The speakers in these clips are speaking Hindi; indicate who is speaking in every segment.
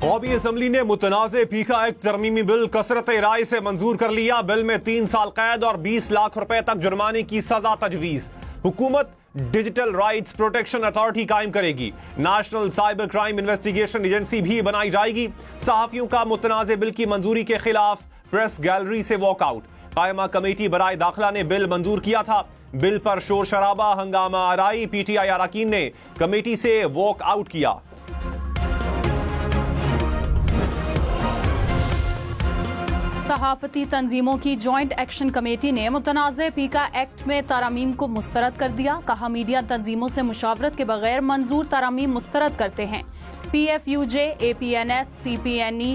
Speaker 1: कौमी असम्बली ने मुतनाज़े पीका एक्ट तरमीमी बिल कसरत राय से मंजूर कर लिया। बिल में 3 साल कैद और 20 लाख रुपए तक जुर्माने की सजा तजवीज। हुकूमत डिजिटल राइट्स प्रोटेक्शन अथॉरिटी कायम करेगी। National cyber crime investigation agency भी बनाई जाएगी। सहाफियों का मुतनाज़े बिल की मंजूरी के खिलाफ प्रेस गैलरी से वॉकआउट। कायमा कमेटी बराए दाखिला ने बिल मंजूर किया था। बिल पर शोर शराबा हंगामा आराई। पीटीआई अरकान ने कमेटी से वॉकआउट किया।
Speaker 2: सहाफती तंजीमों की जॉइंट एक्शन कमेटी ने मुतनाज़े पीका एक्ट में तरामीम को मुस्तरद कर दिया। कहा, मीडिया तंजीमों से मुशावरत के बगैर मंजूर तरामीम मुस्तरद करते हैं। PFUJ, APNS, CPNE,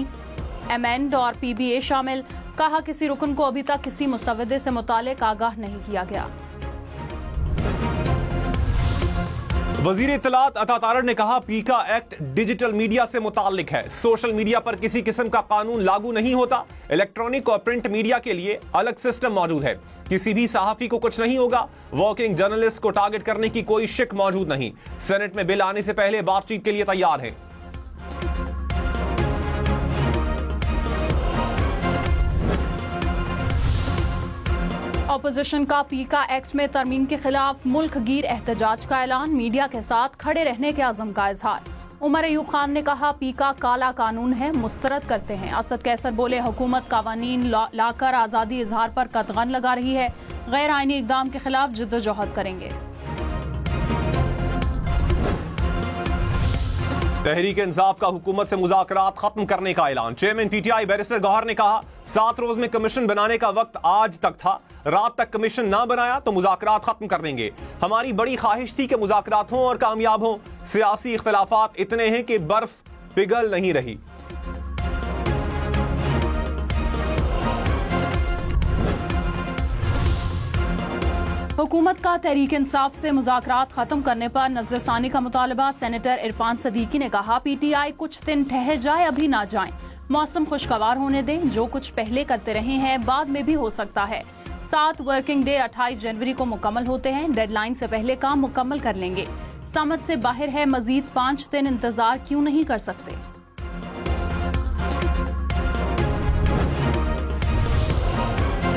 Speaker 2: एमेंड और PBA शामिल। कहा, किसी रुकन को अभी तक किसी मुसवदे से मुतालिक आगाह नहीं किया गया।
Speaker 1: वजीर इत्तलात अता तारड़ ने कहा, पीका एक्ट डिजिटल मीडिया से मुताल्लिक है। सोशल मीडिया पर किसी किस्म का कानून लागू नहीं होता। इलेक्ट्रॉनिक और प्रिंट मीडिया के लिए अलग सिस्टम मौजूद है। किसी भी सहाफी को कुछ नहीं होगा। वर्किंग जर्नलिस्ट को टारगेट करने की कोई शिक मौजूद नहीं। सेनेट में बिल आने से पहले बातचीत के लिए तैयार है।
Speaker 2: ऑपोजिशन का पीका एक्ट में तरमीम के खिलाफ मुल्क गिर एहतजाज का ऐलान। मीडिया के साथ खड़े रहने के अज़म का इजहार। उमर अयूब खान ने कहा, पीका काला कानून है, मुस्तरद करते हैं। असद कैसर बोले, हुकूमत कानून लाकर आज़ादी इजहार पर कतगन लगा रही है। गैर आईनी इकदाम के खिलाफ जिद्दोजहद करेंगे।
Speaker 1: तहरीक इंसाफ का हुकूमत से मुज़ाकरात खत्म करने का ऐलान। चेयरमैन PTI बैरिस्टर गौहर ने कहा, 7 रोज में कमीशन बनाने का वक्त आज तक था। रात तक कमीशन ना बनाया तो मुज़ाकरात खत्म कर देंगे। हमारी बड़ी ख्वाहिश थी कि मुज़ाकरात हों और कामयाब हों। सियासी इख्तिलाफात इतने हैं कि बर्फ पिघल नहीं रही।
Speaker 2: हुकूमत का तहरीक इंसाफ से मुज़ाकरात खत्म करने पर नज़रसानी का मुतालबा। सेनेटर इरफान सदीकी ने कहा, PTI कुछ दिन ठहर जाए, अभी ना जाएं। मौसम खुशगवार होने दें। जो कुछ पहले करते रहे हैं बाद में भी हो सकता है। 7 वर्किंग डे 28 जनवरी को मुकम्मल होते हैं। डेडलाइन से पहले काम मुकम्मल कर लेंगे। समझ से बाहर है, मजीद 5 दिन इंतजार क्यों नहीं कर सकते।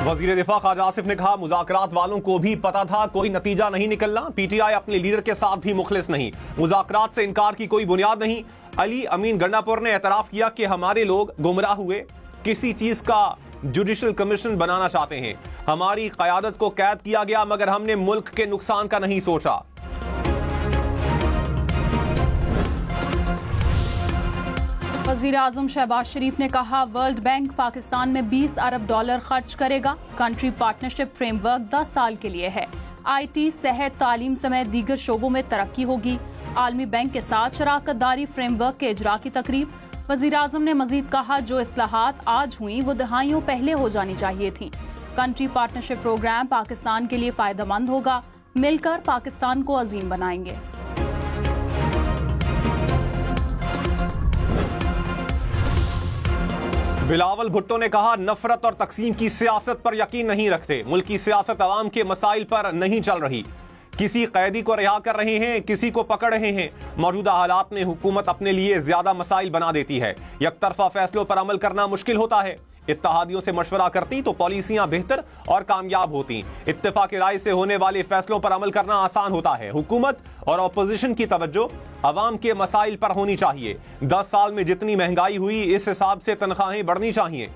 Speaker 1: वजीर दिफा ख्वाजा आसिफ ने कहा, मुज़ाकरात वालों को भी पता था कोई नतीजा नहीं निकलना। PTI अपने लीडर के साथ भी मुखलिस नहीं। मुज़ाकरात से इनकार की कोई बुनियाद नहीं। अली अमीन गंडापुर ने एतराफ किया कि हमारे लोग गुमराह हुए, किसी चीज का जुडिशल कमीशन बनाना चाहते हैं। हमारी क़यादत को कैद किया गया मगर हमने मुल्क के नुकसान का नहीं सोचा।
Speaker 2: वज़ीर आज़म शहबाज शरीफ ने कहा, वर्ल्ड बैंक पाकिस्तान में $20 अरब खर्च करेगा। कंट्री पार्टनरशिप फ्रेमवर्क 10 साल के लिए है। IT, सेहत, तालीम समेत दीगर शोबों में तरक्की होगी। आलमी बैंक के साथ शराकत दारी फ्रेमवर्क के इजरा की तकरीब। वज़ीर आज़म ने मजीद कहा, जो इस्लाहात आज हुई वो दहाइयों पहले हो जानी चाहिए थी। कंट्री पार्टनरशिप प्रोग्राम पाकिस्तान के लिए फायदेमंद होगा। मिलकर पाकिस्तान को अजीम बनाएंगे।
Speaker 1: बिलावल भुट्टो ने कहा, नफरत और तकसीम की सियासत पर यकीन नहीं रखते। मुल्क की सियासत अवाम के मसाइल पर नहीं चल रही। किसी कैदी को रिहा कर रहे हैं, किसी को पकड़ रहे हैं। मौजूदा हालात में हुकूमत अपने लिए ज्यादा मसाइल बना देती है। यकतरफा फैसलों पर अमल करना मुश्किल होता है। इत्तेहादियों से मशवरा करती तो पॉलिसियां बेहतर और कामयाब होती। इत्तेफाक राय से होने वाले फैसलों पर अमल करना आसान होता है। हुकूमत और अपोजिशन की तवज्जो अवाम के मसाइल पर होनी चाहिए। 10 साल में जितनी महंगाई हुई, इस हिसाब से तनख्वाहें बढ़नी चाहिए।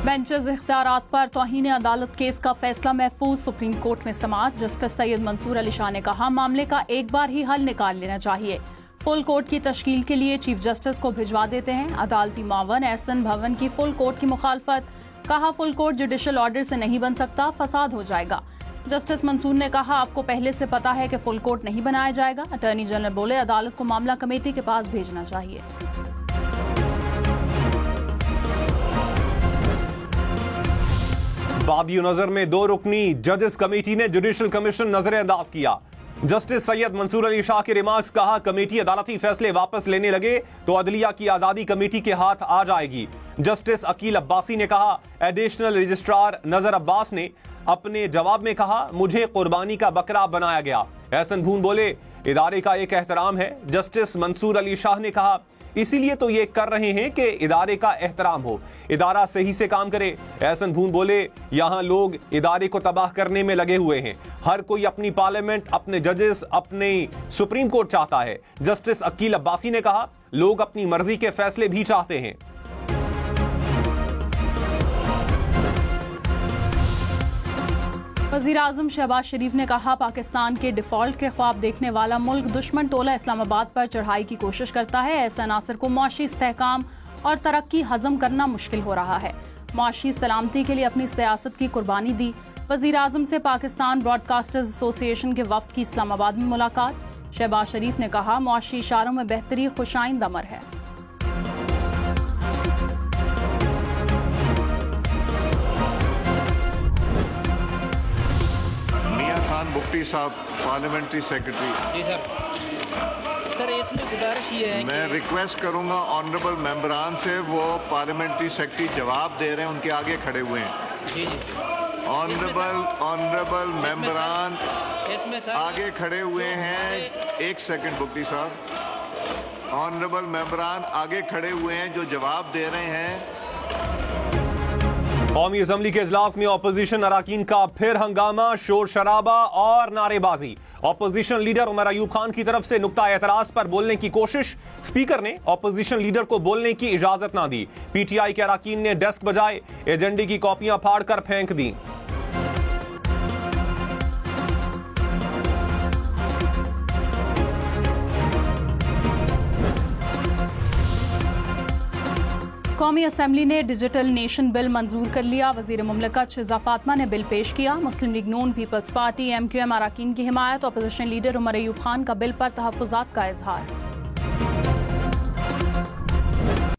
Speaker 2: बेंचेस इख्तियारात पर तौहीन अदालत केस का फैसला महफूज। सुप्रीम कोर्ट में समाअत। जस्टिस सैयद मंसूर अली शाह ने कहा, मामले का एक बार ही हल निकाल लेना चाहिए। फुल कोर्ट की तश्कील के लिए चीफ जस्टिस को भिजवा देते हैं। अदालती मावन एहसन भवन की फुल कोर्ट की मुखालफत। कहा, फुल कोर्ट जुडिशल ऑर्डर से नहीं बन सकता, फसाद हो जाएगा। जस्टिस मंसूर ने कहा, आपको पहले से पता है कि फुल कोर्ट नहीं बनाया जाएगा। अटॉर्नी जनरल बोले, अदालत को मामला कमेटी के पास भेजना चाहिए।
Speaker 1: बादियो नजर में 2 रुकनी जजेस कमेटी ने जुडिशल कमीशन नजरअंदाज किया। जस्टिस सैयद मंसूर अली शाह के रिमार्क्स। कहा, कमेटी अदालती फैसले वापस लेने लगे तो अदलिया की आजादी कमेटी के हाथ आ जाएगी। जस्टिस अकील अब्बासी ने कहा, एडिशनल रजिस्ट्रार नजर अब्बास ने अपने जवाब में कहा, मुझे कुर्बानी का बकरा बनाया गया। एहसन भून बोले, इदारे का एक एहतराम है। जस्टिस मंसूर अली शाह ने कहा, इसीलिए तो ये कर रहे हैं कि इदारे का एहतराम हो, इदारा सही से काम करे। एहसन भून बोले, यहां लोग इदारे को तबाह करने में लगे हुए हैं। हर कोई अपनी पार्लियामेंट, अपने जजेस, अपने सुप्रीम कोर्ट चाहता है। जस्टिस अकील अब्बासी ने कहा, लोग अपनी मर्जी के फैसले भी चाहते हैं।
Speaker 2: वज़ीर आज़म शहबाज शरीफ ने कहा, पाकिस्तान के डिफॉल्ट के ख्वाब देखने वाला मुल्क दुश्मन टोला इस्लामाबाद पर चढ़ाई की कोशिश करता है। ऐसे अनासर को मुआशी इस्तेहकाम और तरक्की हजम करना मुश्किल हो रहा है। मुआशी सलामती के लिए अपनी सियासत की कुर्बानी दी। वज़ीर आज़म से पाकिस्तान ब्रॉडकास्टर्स एसोसिएशन के वफ्द की इस्लामाबाद में मुलाकात। शहबाज शरीफ ने कहा, मुआशी इशारों में बेहतरी खुशाइंद अमर है।
Speaker 3: बुख्ती साहब, पार्लियामेंट्री सेक्रेटरी।
Speaker 4: जी सर, इसमें गुजारिश ये है,
Speaker 3: मैं रिक्वेस्ट करूंगा ऑनरेबल मेंबरान से, वो पार्लियामेंट्री सेक्रेटरी जवाब दे रहे हैं, उनके आगे खड़े हुए हैं।
Speaker 4: जी
Speaker 3: ऑनरेबल मेंबरान
Speaker 4: इसमें सर
Speaker 3: आगे खड़े हुए हैं। एक सेकंड बुख्ती साहब, ऑनरेबल मेंबरान आगे खड़े हुए हैं जो जवाब दे रहे हैं।
Speaker 1: कौमी असम्बली के इजलास में अपोजिशन अराकीन का फिर हंगामा, शोर शराबा और नारेबाजी। अपोजिशन लीडर उमर अयूब खान की तरफ से नुक्ता एतराज पर बोलने की कोशिश, स्पीकर ने अपोजिशन लीडर को बोलने की इजाजत ना दी। पीटीआई के अराकीन ने डेस्क बजाए, एजेंडे की कॉपियां फाड़कर फेंक दी।
Speaker 2: कौमी असम्बली ने डिजिटल नेशन बिल मंजूर कर लिया। वजीर मुमलकत शिजा फातिमा ने बिल पेश किया। मुस्लिम लीग नून, पीपल्स पार्टी, MQM अराकीन की हिमायत। अपोजिशन लीडर उमर अयूब खान का बिल पर तहफ्फुज़ात का इजहार।